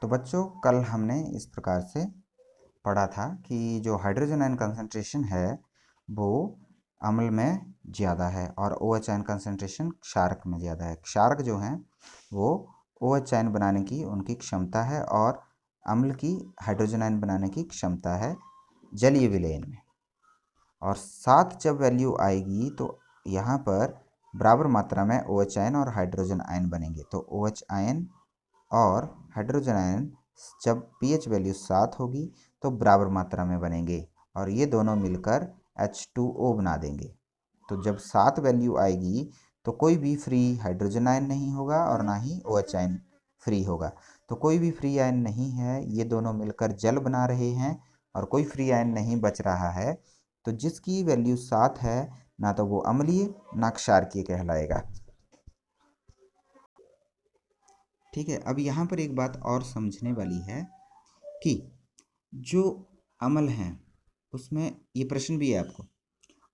तो बच्चों कल हमने इस प्रकार से पढ़ा था कि जो हाइड्रोजन आयन कंसंट्रेशन है वो अम्ल में ज़्यादा है और OH आयन कंसंट्रेशन क्षारक में ज़्यादा है। क्षारक जो हैं वो OH आयन बनाने की उनकी क्षमता है और अम्ल की हाइड्रोजन आयन बनाने की क्षमता है जलीय विलयन में। और साथ जब वैल्यू आएगी तो यहाँ पर बराबर मात्रा में OH आयन और हाइड्रोजन आयन बनेंगे। तो OH आयन और हाइड्रोजन आयन जब pH वैल्यू 7 होगी तो बराबर मात्रा में बनेंगे और ये दोनों मिलकर H2O बना देंगे। तो जब 7 वैल्यू आएगी तो कोई भी फ्री हाइड्रोजन आयन नहीं होगा और ना ही OH आयन फ्री होगा। तो कोई भी फ्री आयन नहीं है, ये दोनों मिलकर जल बना रहे हैं और कोई फ्री आयन नहीं बच रहा है। तो जिसकी वैल्यू 7 है ना तो वो अम्लीय ना क्षारकीय कहलाएगा। ठीक है, अब यहाँ पर एक बात और समझने वाली है कि जो अम्ल हैं उसमें ये प्रश्न भी है आपको,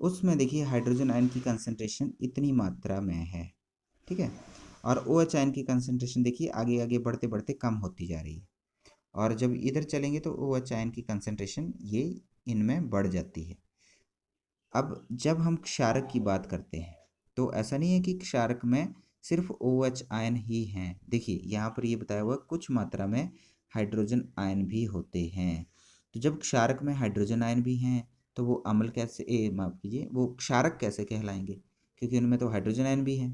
उसमें देखिए हाइड्रोजन आयन की कंसंट्रेशन इतनी मात्रा में है, ठीक है, और OH आयन की कंसंट्रेशन देखिए आगे आगे बढ़ते बढ़ते कम होती जा रही है और जब इधर चलेंगे तो OH आयन की कंसंट्रेशन ये इनमें बढ़ जाती है। अब जब हम क्षारक की बात करते हैं तो ऐसा नहीं है कि क्षारक में सिर्फ OH आयन ही हैं। देखिए यहाँ पर ये बताया हुआ कुछ मात्रा में हाइड्रोजन आयन भी होते हैं। तो जब क्षारक में हाइड्रोजन आयन भी हैं तो वो अम्ल कैसे माफ कीजिए, वो क्षारक कैसे कहलाएंगे, क्योंकि उनमें तो हाइड्रोजन आयन भी हैं।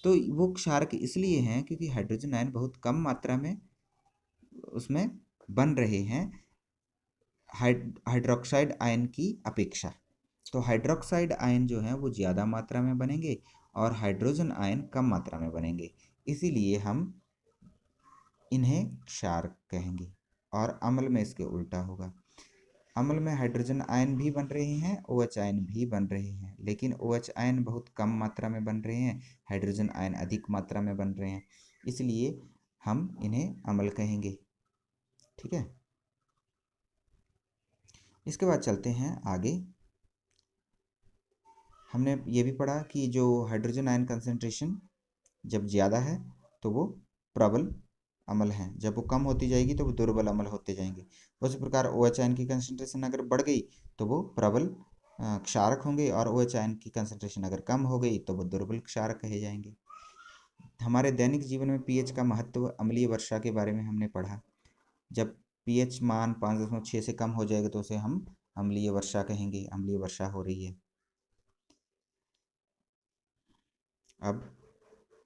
तो वो क्षारक इसलिए हैं क्योंकि हाइड्रोजन आयन बहुत कम मात्रा में उसमें बन रहे हैं हाइड्रोक्साइड आयन की अपेक्षा। तो हाइड्रोक्साइड आयन जो है वो ज़्यादा मात्रा में बनेंगे और हाइड्रोजन आयन कम मात्रा में बनेंगे, इसीलिए हम इन्हें क्षारक कहेंगे। और अम्ल में इसके उल्टा होगा, अम्ल में हाइड्रोजन आयन भी बन रहे हैं, OH आयन भी बन रहे हैं, लेकिन OH आयन बहुत कम मात्रा में बन रहे हैं, हाइड्रोजन आयन अधिक मात्रा में बन रहे हैं, इसलिए हम इन्हें अम्ल कहेंगे। ठीक है, इसके बाद चलते हैं आगे। हमने ये भी पढ़ा कि जो हाइड्रोजन आयन कंसंट्रेशन जब ज़्यादा है तो वो प्रबल अम्ल हैं, जब वो कम होती जाएगी तो वो दुर्बल अम्ल होते जाएंगे। उसी प्रकार OH आयन की कंसंट्रेशन अगर बढ़ गई तो वो प्रबल क्षारक होंगे और OH आयन की कंसंट्रेशन अगर कम हो गई तो वो दुर्बल क्षारक कहे जाएंगे। हमारे दैनिक जीवन में pH का महत्व, अम्लीय वर्षा के बारे में हमने पढ़ा। जब pH मान 5.6 से कम हो जाएगा तो उसे हम अम्लीय वर्षा कहेंगे, अम्लीय वर्षा हो रही है। अब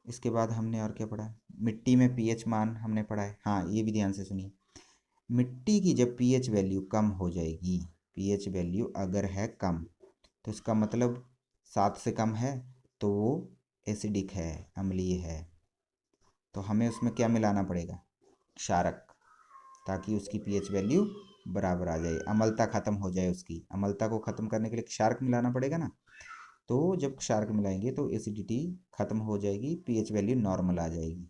इसके बाद हमने और क्या पढ़ा, मिट्टी में pH मान हमने पढ़ा है। हाँ, ये भी ध्यान से सुनिए, मिट्टी की जब pH वैल्यू कम हो जाएगी, pH वैल्यू अगर है कम तो इसका मतलब 7 से कम है तो वो एसिडिक है, अम्लीय है। तो हमें उसमें क्या मिलाना पड़ेगा, क्षारक, ताकि उसकी pH वैल्यू बराबर आ जाए, अम्लता खत्म हो जाए उसकी। अम्लता को खत्म करने के लिए क्षारक मिलाना पड़ेगा ना, तो जब क्षारक मिलाएंगे तो एसिडिटी खत्म हो जाएगी, pH वैल्यू नॉर्मल आ जाएगी।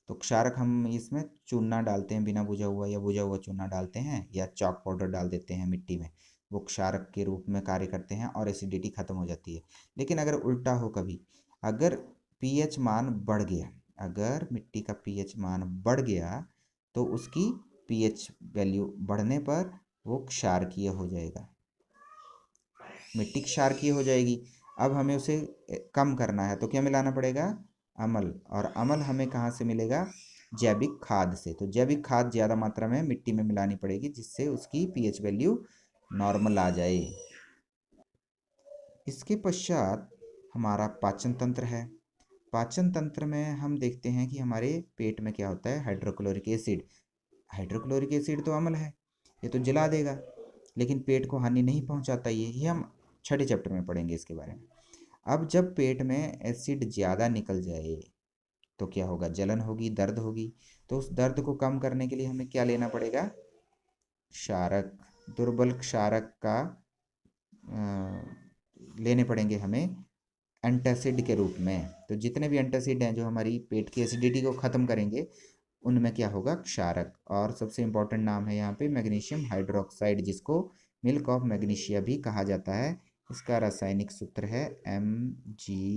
तो क्षारक हम इसमें चूना डालते हैं, बिना बुझा हुआ या बुझा हुआ चूना डालते हैं या चॉक पाउडर डाल देते हैं मिट्टी में, वो क्षारक के रूप में कार्य करते हैं और एसिडिटी खत्म हो जाती है। लेकिन अगर उल्टा हो कभी, अगर pH मान बढ़ गया, अगर मिट्टी का pH मान बढ़ गया तो उसकी pH वैल्यू बढ़ने पर वो क्षारकीय हो जाएगा, मिट्टी क्षारकीय हो जाएगी। अब हमें उसे कम करना है तो क्या मिलाना पड़ेगा, अम्ल। और अम्ल हमें कहाँ से मिलेगा, जैविक खाद से। तो जैविक खाद ज़्यादा मात्रा में मिट्टी में मिलानी पड़ेगी जिससे उसकी pH वैल्यू नॉर्मल आ जाए। इसके पश्चात हमारा पाचन तंत्र है। पाचन तंत्र में हम देखते हैं कि हमारे पेट में क्या होता है, हाइड्रोक्लोरिक एसिड। हाइड्रोक्लोरिक एसिड तो अम्ल है, ये तो जला देगा, लेकिन पेट को हानि नहीं पहुंचाता। ये हम छठे चैप्टर में पढ़ेंगे इसके बारे में। अब जब पेट में एसिड ज़्यादा निकल जाए तो क्या होगा, जलन होगी, दर्द होगी। तो उस दर्द को कम करने के लिए हमें क्या लेना पड़ेगा, क्षारक, दुर्बल क्षारक का लेने पड़ेंगे हमें एंटासिड के रूप में। तो जितने भी एंटासिड हैं जो हमारी पेट की एसिडिटी को ख़त्म करेंगे उनमें क्या होगा, क्षारक। और सबसे इम्पोर्टेंट नाम है यहाँ पे मैग्नीशियम हाइड्रोक्साइड, जिसको मिल्क ऑफ मैग्नीशिया भी कहा जाता है। इसका रासायनिक सूत्र है MgOH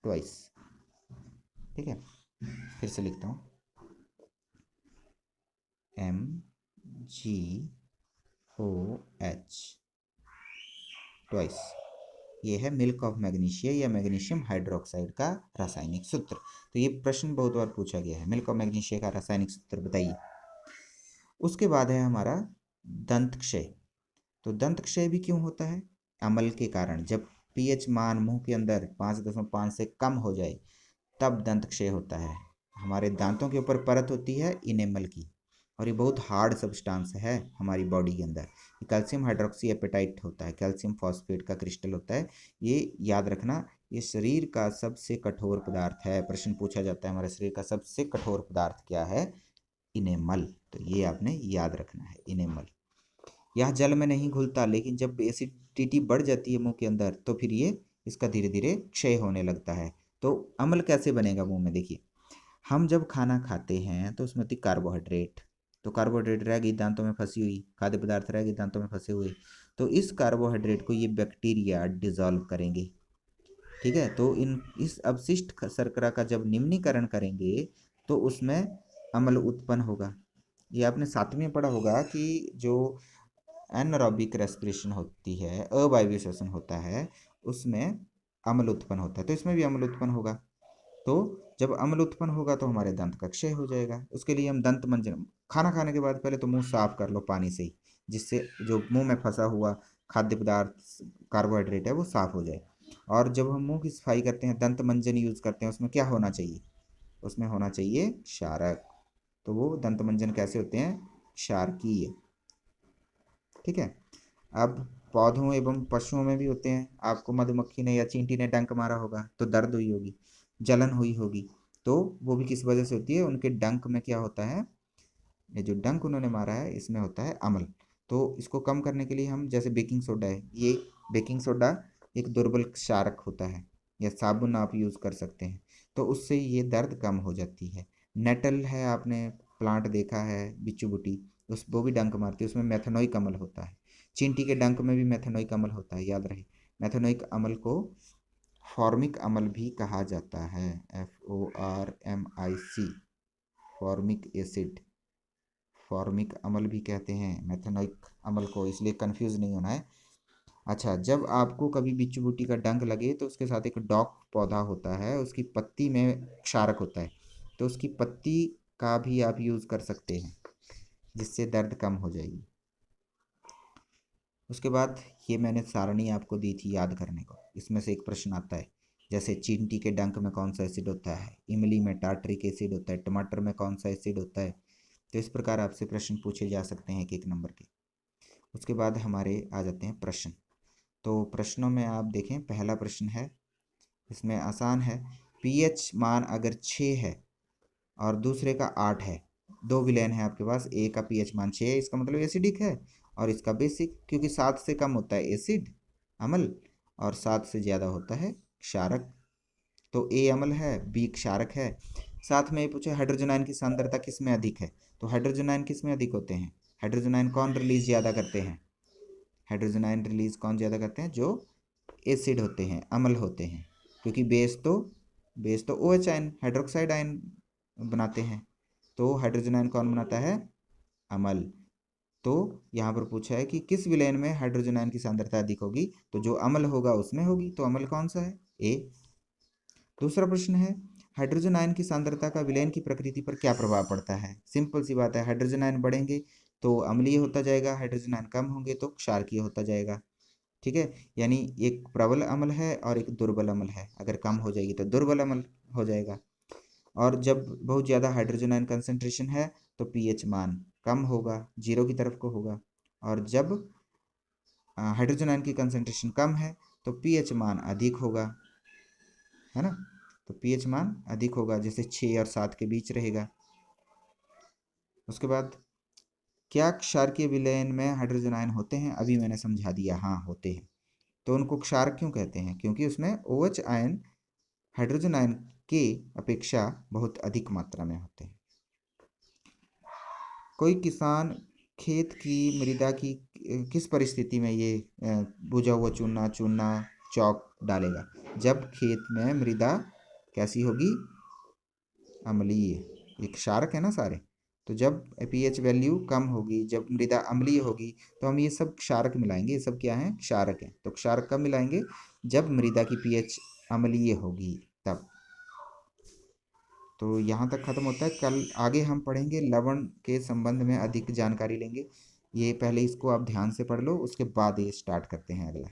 ट्वाइस। ठीक है, फिर से लिखता हूँ, MgOH ट्वाइस। ये है मिल्क ऑफ मैग्नीशिया या मैग्नीशियम हाइड्रोक्साइड का रासायनिक सूत्र। तो ये प्रश्न बहुत बार पूछा गया है, मिल्क ऑफ मैग्नीशिया का रासायनिक सूत्र बताइए। उसके बाद है हमारा दंत क्षय। तो दंत क्षय भी क्यों होता है? अम्ल के कारण। जब पीएच मान मुंह के अंदर 5.5 से कम हो जाए तब दंत क्षय होता है। हमारे दांतों के ऊपर परत होती है इनेमल की, और ये बहुत हार्ड सब्सटेंस है हमारी बॉडी के अंदर। कैल्शियम हाइड्रोक्सी एपेटाइट होता है, कैल्शियम फॉस्फेट का क्रिस्टल होता है। ये याद रखना, ये शरीर का सबसे कठोर पदार्थ है। प्रश्न पूछा जाता है हमारे शरीर का सबसे कठोर पदार्थ क्या है? इनेमल। तो ये आपने याद रखना है, इनेमल। यह जल में नहीं घुलता, लेकिन जब एसिडिटी बढ़ जाती है मुंह के अंदर तो फिर ये इसका धीरे धीरे क्षय होने लगता है। तो अम्ल कैसे बनेगा मुंह में? देखिए, हम जब खाना खाते हैं तो उसमें होती कार्बोहाइड्रेट। तो कार्बोहाइड्रेट रह गई दांतों में फंसी हुई, खाद्य पदार्थ रह गए दांतों में फंसे हुए। तो इस कार्बोहाइड्रेट को ये बैक्टीरिया डिजॉल्व करेंगे। ठीक है, तो इस अपशिष्ट शर्करा का जब निम्नीकरण करेंगे तो उसमें अम्ल उत्पन्न होगा। ये आपने 7वीं में पढ़ा होगा कि जो एनारोबिक रेस्पिरेशन होती है, अवायवीय श्वसन होता है, उसमें अम्ल उत्पन्न होता है। तो इसमें भी अम्ल उत्पन्न होगा। तो जब अम्ल उत्पन्न होगा तो हमारे दंत का क्षय हो जाएगा। उसके लिए हम दंत मंजन, खाना खाने के बाद पहले तो मुंह साफ कर लो पानी से ही, जिससे जो मुंह में फंसा हुआ खाद्य पदार्थ कार्बोहाइड्रेट है वो साफ हो जाए। और जब हम मुंह की सफाई करते हैं, दंत मंजन यूज करते हैं, उसमें क्या होना चाहिए? उसमें होना चाहिए क्षारक। तो वो दंत मंजन कैसे होते हैं? क्षारकीय। ठीक है। अब पौधों एवं पशुओं में भी होते हैं। आपको मधुमक्खी ने या चींटी ने डंक मारा होगा तो दर्द हुई होगी, जलन हुई होगी। तो वो भी किस वजह से होती है? उनके डंक में क्या होता है? ये जो डंक उन्होंने मारा है इसमें होता है अम्ल। तो इसको कम करने के लिए हम, जैसे बेकिंग सोडा है, ये बेकिंग सोडा एक दुर्बल क्षारक होता है, या साबुन आप यूज़ कर सकते हैं, तो उससे ये दर्द कम हो जाती है। नेटल है, आपने प्लांट देखा है, बिच्छू बुटी, उस वो भी डंक मारती है, उसमें मेथनोइक अम्ल होता है। चींटी के डंक में भी मेथनोइक अम्ल होता है, याद रहे। मेथनोइक अम्ल को फॉर्मिक अम्ल भी कहा जाता है, FORMIC, फॉर्मिक एसिड। फॉर्मिक अम्ल भी कहते हैं मेथनोइक अम्ल को, इसलिए कंफ्यूज नहीं होना है। अच्छा, जब आपको कभी बिच्छू बूटी का डंक लगे तो उसके साथ एक डॉक पौधा होता है, उसकी पत्ती में क्षारक होता है, तो उसकी पत्ती का भी आप यूज़ कर सकते हैं, जिससे दर्द कम हो जाएगी। उसके बाद ये मैंने सारणी आपको दी थी याद करने को, इसमें से एक प्रश्न आता है, जैसे चींटी के डंक में कौन सा एसिड होता है, इमली में टार्ट्रिक एसिड होता है, टमाटर में कौन सा एसिड होता है। तो इस प्रकार आपसे प्रश्न पूछे जा सकते हैं 1-1 नंबर के। उसके बाद हमारे आ जाते हैं प्रश्न। तो प्रश्नों में आप देखें, पहला प्रश्न है, इसमें आसान है। पीएच मान अगर 6 है और दूसरे का 8 है, दो विलेन है आपके पास, ए का पीएच मान 6 है, इसका मतलब एसिडिक है, और इसका बेसिक, क्योंकि 7 से कम होता है एसिड अम्ल और 7 से ज़्यादा होता है क्षारक। तो ए अम्ल है, बी क्षारक है। साथ में ये पूछे हाइड्रोजन आयन की सांद्रता किस में अधिक है। तो हाइड्रोजन आयन किस में अधिक होते हैं? हाइड्रोजन आयन कौन रिलीज ज़्यादा करते हैं? हाइड्रोजन आयन रिलीज कौन ज़्यादा करते हैं? जो एसिड होते हैं, अम्ल होते हैं, क्योंकि बेस तो O H ion, hydroxide ion बनाते हैं। तो हाइड्रोजन आयन कौन बनाता है? अम्ल। तो यहाँ पर पूछा है कि किस विलयन में हाइड्रोजन आयन की सांद्रता अधिक होगी, तो जो अम्ल होगा उसमें होगी। तो अम्ल कौन सा है? ए। दूसरा प्रश्न है, हाइड्रोजन आयन की सांद्रता का विलयन की प्रकृति पर क्या प्रभाव पड़ता है। सिंपल सी बात है, हाइड्रोजन आयन बढ़ेंगे तो अम्लीय होता जाएगा, हाइड्रोजन आयन कम होंगे तो क्षारकीय होता जाएगा। ठीक है, यानी एक प्रबल अम्ल है और एक दुर्बल अम्ल है, अगर कम हो जाएगी तो दुर्बल अम्ल हो जाएगा। और जब बहुत ज़्यादा हाइड्रोजन आयन कंसंट्रेशन है तो पीएच मान कम होगा, 0 की तरफ को होगा। और जब हाइड्रोजन आयन की कंसंट्रेशन कम है तो पीएच मान अधिक होगा, है ना। तो पीएच मान अधिक होगा, जैसे 6 और 7 के बीच रहेगा। उसके बाद, क्या क्षारकीय विलयन में हाइड्रोजन आयन होते हैं? अभी मैंने समझा दिया, हाँ होते हैं। तो उनको क्षारक क्यों कहते हैं? क्योंकि उसमें OH आयन हाइड्रोजन आयन की अपेक्षा बहुत अधिक मात्रा में होते हैं। कोई किसान खेत की मृदा की किस परिस्थिति में ये भुजा हुआ चूना चौक डालेगा? जब खेत में मृदा कैसी होगी? अम्लीय, ये क्षारक है ना सारे। तो जब पीएच वैल्यू कम होगी, जब मृदा अम्लीय होगी, तो हम ये सब क्षारक मिलाएंगे। ये सब क्या है? क्षारक है। तो क्षारक कब मिलाएंगे? जब मृदा की पीएच अम्लीय होगी तब। तो यहाँ तक खत्म होता है। कल आगे हम पढ़ेंगे लवण के संबंध में अधिक जानकारी लेंगे। ये पहले इसको आप ध्यान से पढ़ लो, उसके बाद ये स्टार्ट करते हैं अगला।